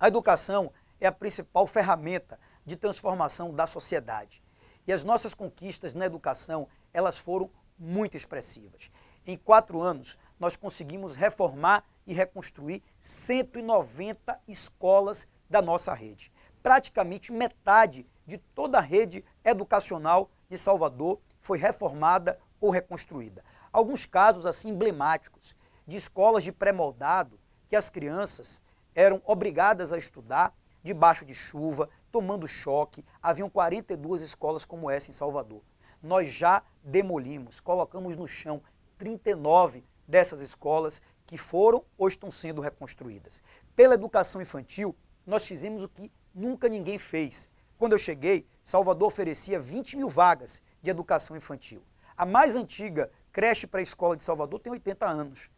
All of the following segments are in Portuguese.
A educação é a principal ferramenta de transformação da sociedade. E as nossas conquistas na educação, elas foram muito expressivas. Em 4 anos, nós conseguimos reformar e reconstruir 190 escolas da nossa rede. Praticamente metade de toda a rede educacional de Salvador foi reformada ou reconstruída. Alguns casos assim emblemáticos de escolas de pré-moldado que as crianças eram obrigadas a estudar debaixo de chuva, tomando choque. Haviam 42 escolas como essa em Salvador. Nós já demolimos, colocamos no chão 39 dessas escolas que foram ou estão sendo reconstruídas. Pela educação infantil, nós fizemos o que nunca ninguém fez. Quando eu cheguei, Salvador oferecia 20 mil vagas de educação infantil. A mais antiga creche pré-escola de Salvador tem 80 anos.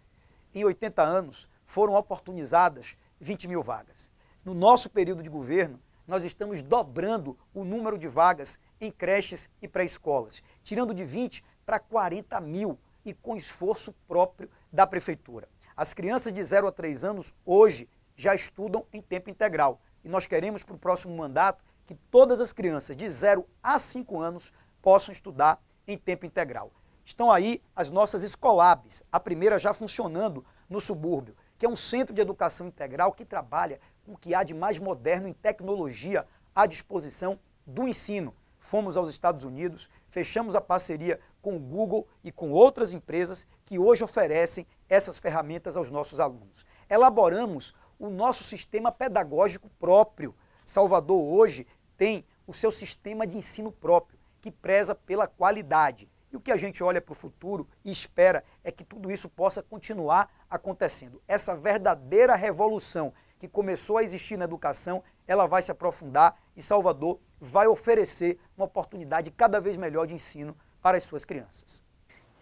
Em 80 anos, foram oportunizadas 20 mil vagas. No nosso período de governo, nós estamos dobrando o número de vagas em creches e pré-escolas, tirando de 20 para 40 mil e com esforço próprio da prefeitura. As crianças de 0 a 3 anos hoje já estudam em tempo integral e nós queremos para o próximo mandato que todas as crianças de 0 a 5 anos possam estudar em tempo integral. Estão aí as nossas Escolabs, a primeira já funcionando no subúrbio, que é um centro de educação integral que trabalha com o que há de mais moderno em tecnologia à disposição do ensino. Fomos aos Estados Unidos, fechamos a parceria com o Google e com outras empresas que hoje oferecem essas ferramentas aos nossos alunos. Elaboramos o nosso sistema pedagógico próprio. Salvador hoje tem o seu sistema de ensino próprio, que preza pela qualidade. E o que a gente olha para o futuro e espera é que tudo isso possa continuar acontecendo. Essa verdadeira revolução que começou a existir na educação, ela vai se aprofundar e Salvador vai oferecer uma oportunidade cada vez melhor de ensino para as suas crianças.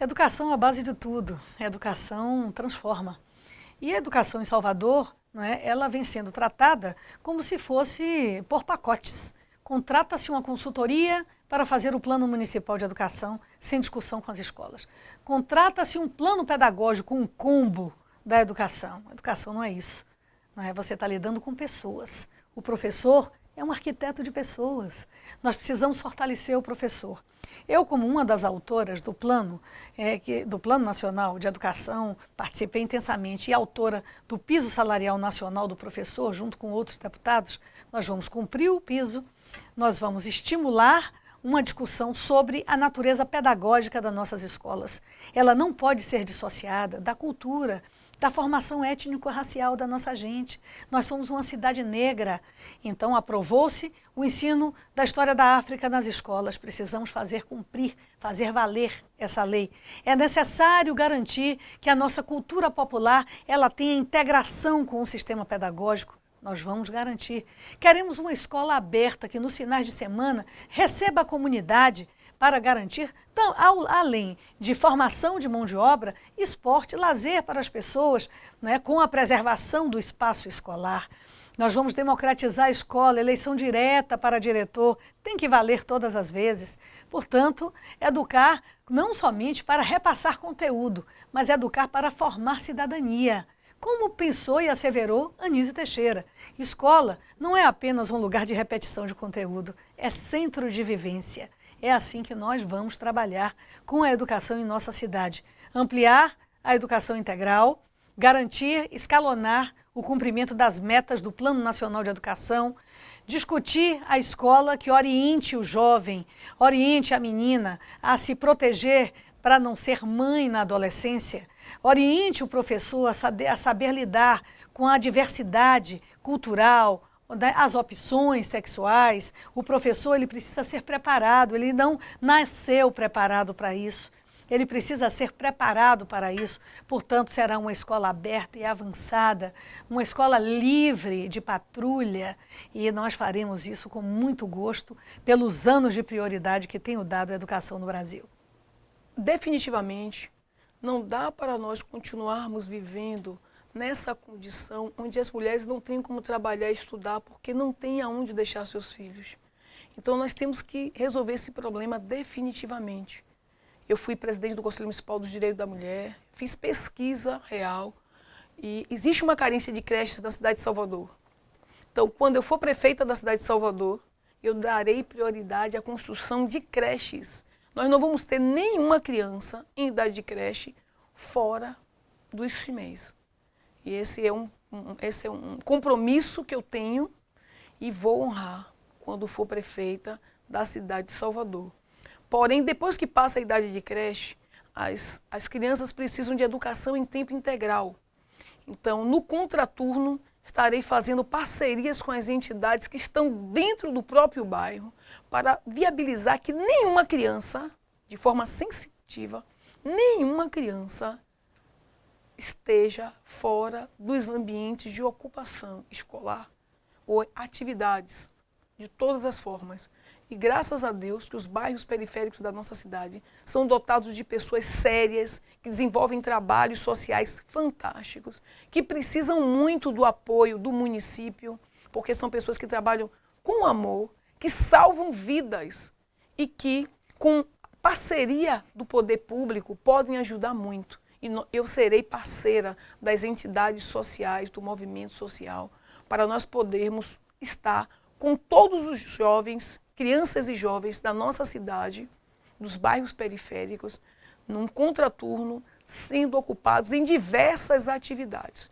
Educação é a base de tudo. A educação transforma. E a educação em Salvador, ela vem sendo tratada como se fosse por pacotes. Contrata-se uma consultoria para fazer o plano municipal de educação sem discussão com as escolas. Contrata-se um plano pedagógico, um combo da educação. A educação não é isso. Você está lidando com pessoas. O professor é um arquiteto de pessoas. Nós precisamos fortalecer o professor. Eu, como uma das autoras do Plano Nacional de Educação, participei intensamente e autora do Piso Salarial Nacional do Professor, junto com outros deputados, nós vamos cumprir o piso, nós vamos estimular uma discussão sobre a natureza pedagógica das nossas escolas. Ela não pode ser dissociada da cultura, da formação étnico-racial da nossa gente. Nós somos uma cidade negra, então aprovou-se o ensino da história da África nas escolas. Precisamos fazer cumprir, fazer valer essa lei. É necessário garantir que a nossa cultura popular ela tenha integração com o sistema pedagógico. Nós vamos garantir. Queremos uma escola aberta que nos finais de semana receba a comunidade para garantir, além de formação de mão de obra, esporte, lazer para as pessoas, com a preservação do espaço escolar. Nós vamos democratizar a escola, eleição direta para diretor, tem que valer todas as vezes. Portanto, educar não somente para repassar conteúdo, mas educar para formar cidadania. Como pensou e asseverou Anísio Teixeira, escola não é apenas um lugar de repetição de conteúdo, é centro de vivência. É assim que nós vamos trabalhar com a educação em nossa cidade. Ampliar a educação integral, garantir, escalonar o cumprimento das metas do Plano Nacional de Educação, discutir a escola que oriente o jovem, oriente a menina a se proteger para não ser mãe na adolescência, oriente o professor a saber lidar com a diversidade cultural, as opções sexuais. O professor ele precisa ser preparado, ele não nasceu preparado para isso. Ele precisa ser preparado para isso, portanto será uma escola aberta e avançada, uma escola livre de patrulha e nós faremos isso com muito gosto pelos anos de prioridade que tenho dado à educação no Brasil. Definitivamente, não dá para nós continuarmos vivendo nessa condição onde as mulheres não têm como trabalhar e estudar porque não têm aonde deixar seus filhos. Então nós temos que resolver esse problema definitivamente. Eu fui presidente do Conselho Municipal dos Direitos da Mulher, fiz pesquisa real e existe uma carência de creches na cidade de Salvador. Então, quando eu for prefeita da cidade de Salvador, eu darei prioridade à construção de creches. Nós não vamos ter nenhuma criança em idade de creche fora do mês. E esse é um compromisso que eu tenho e vou honrar quando for prefeita da cidade de Salvador. Porém, depois que passa a idade de creche, as crianças precisam de educação em tempo integral. Então, no contraturno, estarei fazendo parcerias com as entidades que estão dentro do próprio bairro para viabilizar que nenhuma criança, de forma sensitiva, nenhuma criança esteja fora dos ambientes de ocupação escolar ou atividades de todas as formas. E graças a Deus que os bairros periféricos da nossa cidade são dotados de pessoas sérias, que desenvolvem trabalhos sociais fantásticos, que precisam muito do apoio do município, porque são pessoas que trabalham com amor, que salvam vidas e que, com parceria do poder público, podem ajudar muito. E eu serei parceira das entidades sociais, do movimento social, para nós podermos estar com todos os jovens, crianças e jovens da nossa cidade, dos bairros periféricos, num contraturno, sendo ocupados em diversas atividades,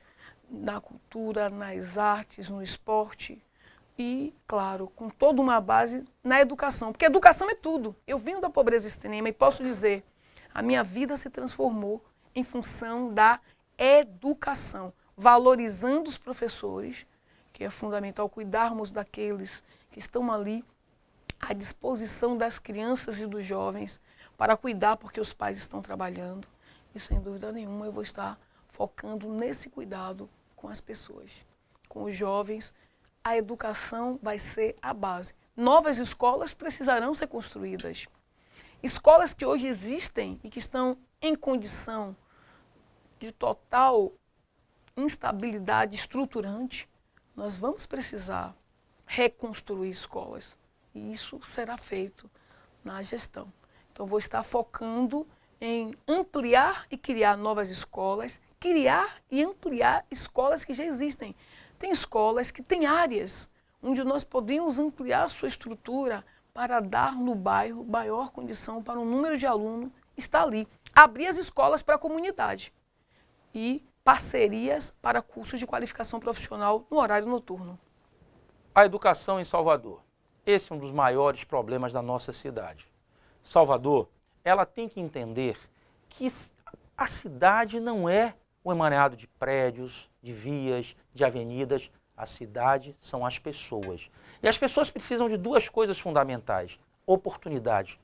na cultura, nas artes, no esporte e, claro, com toda uma base na educação, porque educação é tudo. Eu venho da pobreza extrema e posso dizer, a minha vida se transformou em função da educação, valorizando os professores, que é fundamental cuidarmos daqueles que estão ali à disposição das crianças e dos jovens para cuidar porque os pais estão trabalhando. E sem dúvida nenhuma eu vou estar focando nesse cuidado com as pessoas, com os jovens. A educação vai ser a base. Novas escolas precisarão ser construídas. Escolas que hoje existem e que estão em condição de total instabilidade estruturante, nós vamos precisar reconstruir escolas. E isso será feito na gestão. Então, vou estar focando em ampliar e criar novas escolas, criar e ampliar escolas que já existem. Tem escolas que têm áreas onde nós podemos ampliar sua estrutura para dar no bairro maior condição para o número de alunos estar ali. Abrir as escolas para a comunidade e parcerias para cursos de qualificação profissional no horário noturno. A educação em Salvador. Esse é um dos maiores problemas da nossa cidade. Salvador, ela tem que entender que a cidade não é o emaranhado de prédios, de vias, de avenidas. A cidade são as pessoas. E as pessoas precisam de duas coisas fundamentais: oportunidade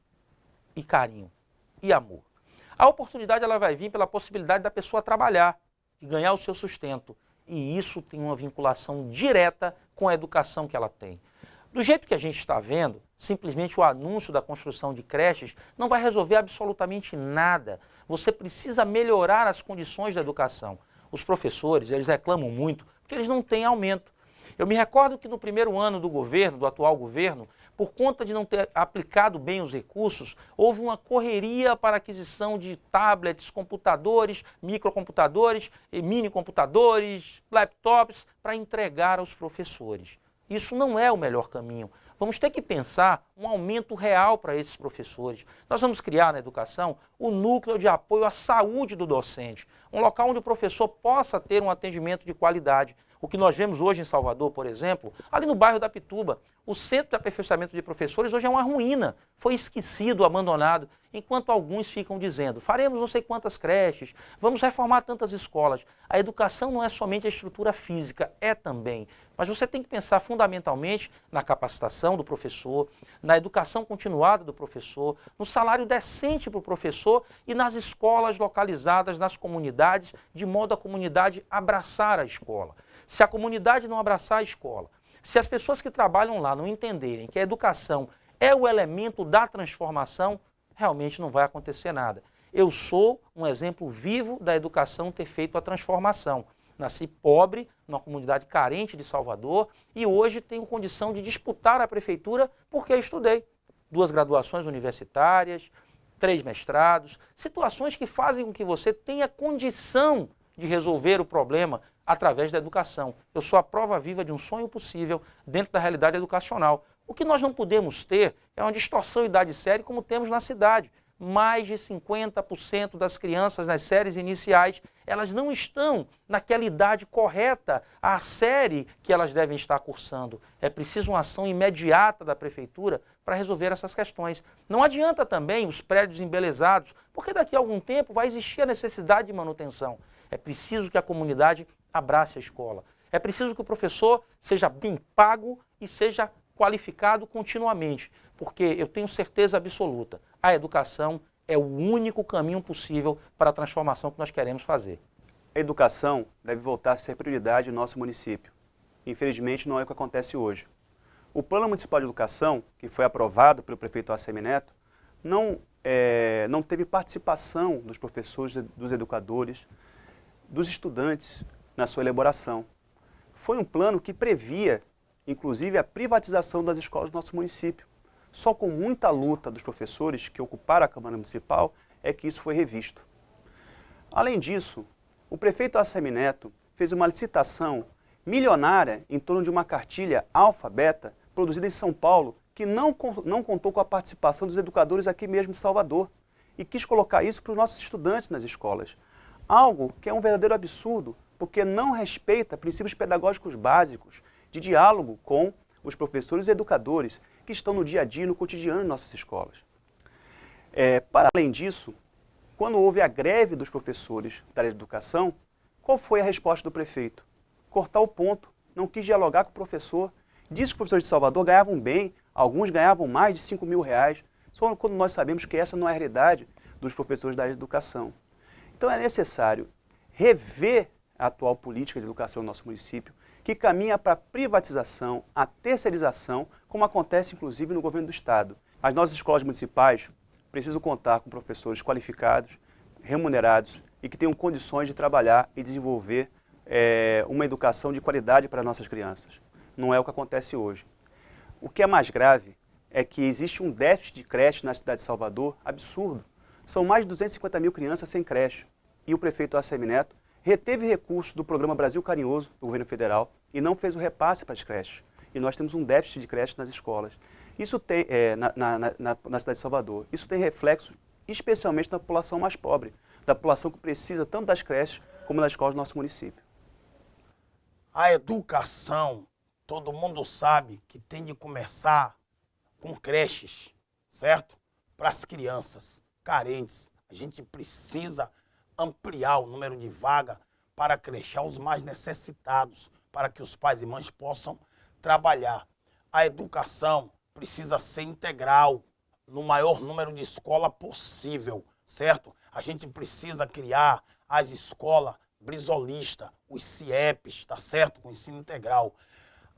e carinho e amor. A oportunidade ela vai vir pela possibilidade da pessoa trabalhar e ganhar o seu sustento. E isso tem uma vinculação direta com a educação que ela tem. Do jeito que a gente está vendo, simplesmente o anúncio da construção de creches não vai resolver absolutamente nada. Você precisa melhorar as condições da educação. Os professores, eles reclamam muito porque eles não têm aumento. Eu me recordo que no primeiro ano do governo, do atual governo, por conta de não ter aplicado bem os recursos, houve uma correria para a aquisição de tablets, computadores, microcomputadores, mini-computadores, laptops, para entregar aos professores. Isso não é o melhor caminho. Vamos ter que pensar um aumento real para esses professores. Nós vamos criar na educação o núcleo de apoio à saúde do docente, um local onde o professor possa ter um atendimento de qualidade. O que nós vemos hoje em Salvador, por exemplo, ali no bairro da Pituba, o centro de aperfeiçoamento de professores hoje é uma ruína, foi esquecido, abandonado, enquanto alguns ficam dizendo, faremos não sei quantas creches, vamos reformar tantas escolas. A educação não é somente a estrutura física, é também, mas você tem que pensar fundamentalmente na capacitação do professor, na educação continuada do professor, no salário decente para o professor e nas escolas localizadas nas comunidades, de modo a comunidade abraçar a escola. Se a comunidade não abraçar a escola, se as pessoas que trabalham lá não entenderem que a educação é o elemento da transformação, realmente não vai acontecer nada. Eu sou um exemplo vivo da educação ter feito a transformação. Nasci pobre, numa comunidade carente de Salvador, e hoje tenho condição de disputar a prefeitura porque eu estudei. 2 graduações universitárias, 3 mestrados, situações que fazem com que você tenha condição de resolver o problema. através da educação. Eu sou a prova viva de um sonho possível dentro da realidade educacional. O que nós não podemos ter é uma distorção de idade série como temos na cidade. Mais de 50% das crianças nas séries iniciais, elas não estão naquela idade correta, a série que elas devem estar cursando. É preciso uma ação imediata da prefeitura para resolver essas questões. Não adianta também os prédios embelezados, porque daqui a algum tempo vai existir a necessidade de manutenção. É preciso que a comunidade abrace a escola. É preciso que o professor seja bem pago e seja qualificado continuamente, porque eu tenho certeza absoluta, a educação é o único caminho possível para a transformação que nós queremos fazer. A educação deve voltar a ser prioridade no nosso município. Infelizmente, não é o que acontece hoje. O Plano Municipal de Educação, que foi aprovado pelo prefeito ACM Neto, não teve participação dos professores, dos educadores, dos estudantes na sua elaboração. Foi um plano que previa, inclusive, a privatização das escolas do nosso município. Só com muita luta dos professores que ocuparam a Câmara Municipal é que isso foi revisto. Além disso, o prefeito ACM Neto fez uma licitação milionária em torno de uma cartilha alfa-beta produzida em São Paulo que não contou com a participação dos educadores aqui mesmo de Salvador e quis colocar isso para os nossos estudantes nas escolas. Algo que é um verdadeiro absurdo, porque não respeita princípios pedagógicos básicos de diálogo com os professores e educadores que estão no dia a dia, no cotidiano de nossas escolas. Para além disso, quando houve a greve dos professores da área de educação, qual foi a resposta do prefeito? Cortar o ponto, não quis dialogar com o professor. Disse que os professores de Salvador ganhavam bem, alguns ganhavam mais de 5 mil reais, só quando nós sabemos que essa não é a realidade dos professores da área de educação. Então é necessário rever a atual política de educação do nosso município, que caminha para a privatização, a terceirização, como acontece inclusive no governo do Estado. As nossas escolas municipais precisam contar com professores qualificados, remunerados e que tenham condições de trabalhar e desenvolver uma educação de qualidade para as nossas crianças. Não é o que acontece hoje. O que é mais grave é que existe um déficit de creche na cidade de Salvador absurdo. São mais de 250 mil crianças sem creche. E o prefeito ACM Neto reteve recursos do programa Brasil Carinhoso, do governo federal, e não fez o repasse para as creches. E nós temos um déficit de creche nas escolas. Isso tem, na cidade de Salvador. Isso tem reflexo especialmente na população mais pobre, da população que precisa tanto das creches como das escolas do nosso município. A educação, todo mundo sabe que tem de começar com creches, certo? Para as crianças carentes. A gente precisa ampliar o número de vagas para crechear os mais necessitados, para que os pais e mães possam trabalhar. A educação precisa ser integral, no maior número de escolas possível, certo? A gente precisa criar as escolas brisolistas, os CIEPs, tá certo? Com ensino integral.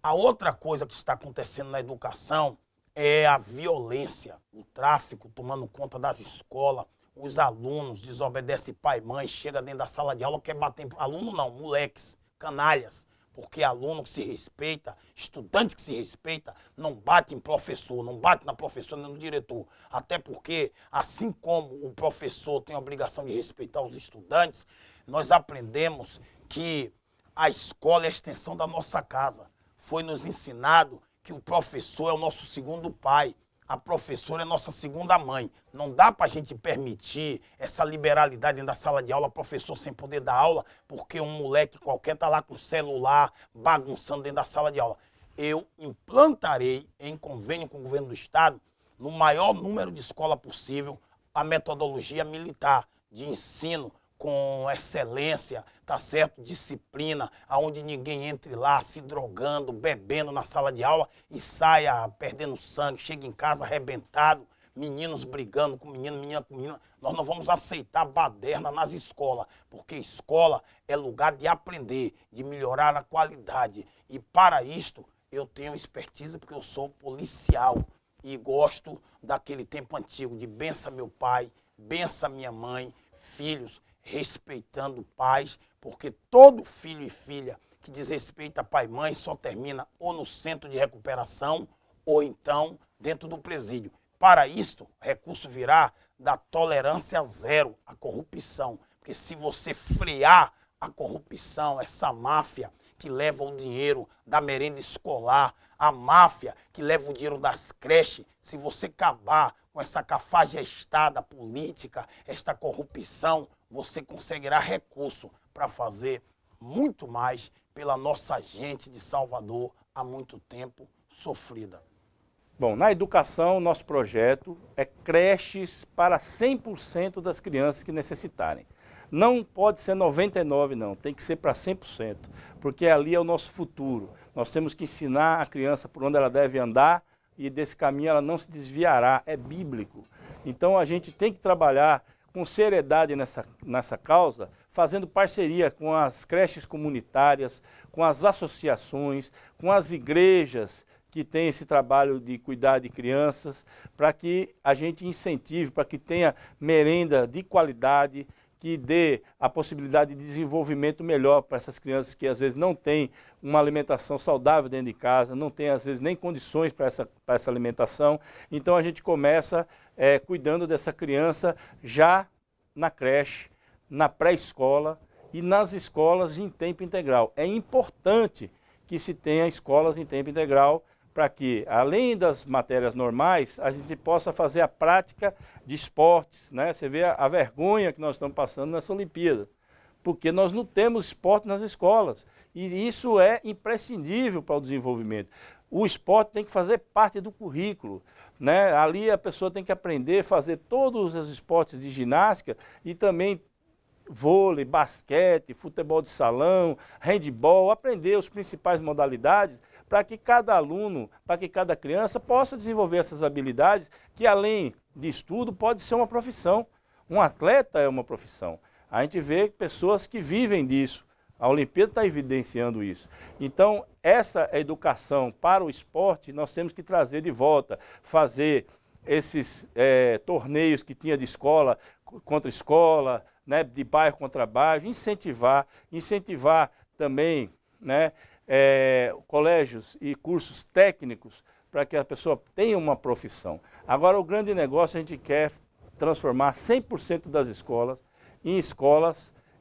A outra coisa que está acontecendo na educação é a violência, o tráfico tomando conta das escolas. Os alunos desobedecem pai e mãe, chega dentro da sala de aula, quer bater em aluno não, moleques, canalhas. Porque aluno que se respeita, estudante que se respeita, não bate em professor, não bate na professora nem no diretor. Até porque, assim como o professor tem a obrigação de respeitar os estudantes, nós aprendemos que a escola é a extensão da nossa casa. Foi nos ensinado que o professor é o nosso segundo pai. A professora é nossa segunda mãe. Não dá para a gente permitir essa liberalidade dentro da sala de aula, professor sem poder dar aula, porque um moleque qualquer está lá com o celular, bagunçando dentro da sala de aula. Eu implantarei, em convênio com o governo do Estado, no maior número de escola possível, a metodologia militar de ensino com excelência, tá certo? Disciplina, aonde ninguém entre lá se drogando, bebendo na sala de aula e saia perdendo sangue, chega em casa arrebentado, meninos brigando com menino, menina com menina. Nós não vamos aceitar baderna nas escolas, porque escola é lugar de aprender, de melhorar a qualidade. E para isto eu tenho expertise porque eu sou policial e gosto daquele tempo antigo de bença meu pai, bença minha mãe, filhos, respeitando pais, porque todo filho e filha que desrespeita pai e mãe só termina ou no centro de recuperação ou então dentro do presídio. Para isto, o recurso virá da tolerância zero à corrupção, porque se você frear a corrupção, essa máfia que leva o dinheiro da merenda escolar, a máfia que leva o dinheiro das creches. Se você acabar com essa cafajestada política, esta corrupção, você conseguirá recurso para fazer muito mais pela nossa gente de Salvador há muito tempo sofrida. Bom, na educação, nosso projeto é creches para 100% das crianças que necessitarem. Não pode ser 99% não, tem que ser para 100%, porque ali é o nosso futuro. Nós temos que ensinar a criança por onde ela deve andar e desse caminho ela não se desviará, é bíblico. Então a gente tem que trabalhar com seriedade nessa causa, fazendo parceria com as creches comunitárias, com as associações, com as igrejas que têm esse trabalho de cuidar de crianças, para que a gente incentive, para que tenha merenda de qualidade, que dê a possibilidade de desenvolvimento melhor para essas crianças que às vezes não têm uma alimentação saudável dentro de casa, não tem às vezes nem condições para essa alimentação. Então a gente começa cuidando dessa criança já na creche, na pré-escola e nas escolas em tempo integral. É importante que se tenha escolas em tempo integral para que, além das matérias normais, a gente possa fazer a prática de esportes, né? Você vê a vergonha que nós estamos passando nessa Olimpíada, porque nós não temos esporte nas escolas, e isso é imprescindível para o desenvolvimento. O esporte tem que fazer parte do currículo, né? Ali a pessoa tem que aprender a fazer todos os esportes de ginástica e também vôlei, basquete, futebol de salão, handebol, aprender as principais modalidades para que cada aluno, para que cada criança possa desenvolver essas habilidades que, além de estudo, pode ser uma profissão. Um atleta é uma profissão. A gente vê pessoas que vivem disso. A Olimpíada está evidenciando isso. Então, essa educação para o esporte nós temos que trazer de volta, fazer esses torneios que tinha de escola contra escola, né, de bairro contra bairro, incentivar também, né, colégios e cursos técnicos para que a pessoa tenha uma profissão. Agora, o grande negócio, a gente quer transformar 100% das escolas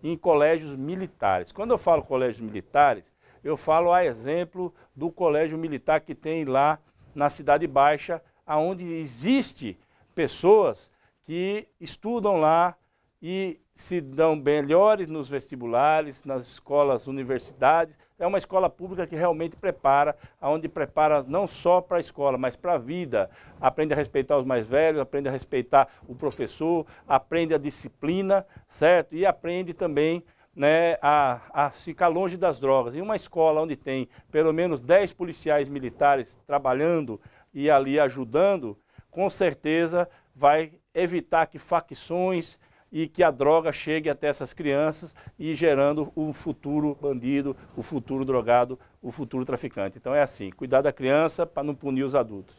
em colégios militares. Quando eu falo colégios militares, eu falo a exemplo do colégio militar que tem lá na Cidade Baixa, onde existe pessoas que estudam lá e se dão melhores nos vestibulares, nas escolas, universidades. É uma escola pública que realmente prepara, onde prepara não só para a escola, mas para a vida. Aprende a respeitar os mais velhos, aprende a respeitar o professor, aprende a disciplina, certo? E aprende também, né, a ficar longe das drogas. Em uma escola onde tem pelo menos 10 policiais militares trabalhando e ali ajudando, com certeza vai evitar que facções e que a droga chegue até essas crianças e gerando o futuro bandido, o futuro drogado, o futuro traficante. Então é assim, cuidar da criança para não punir os adultos.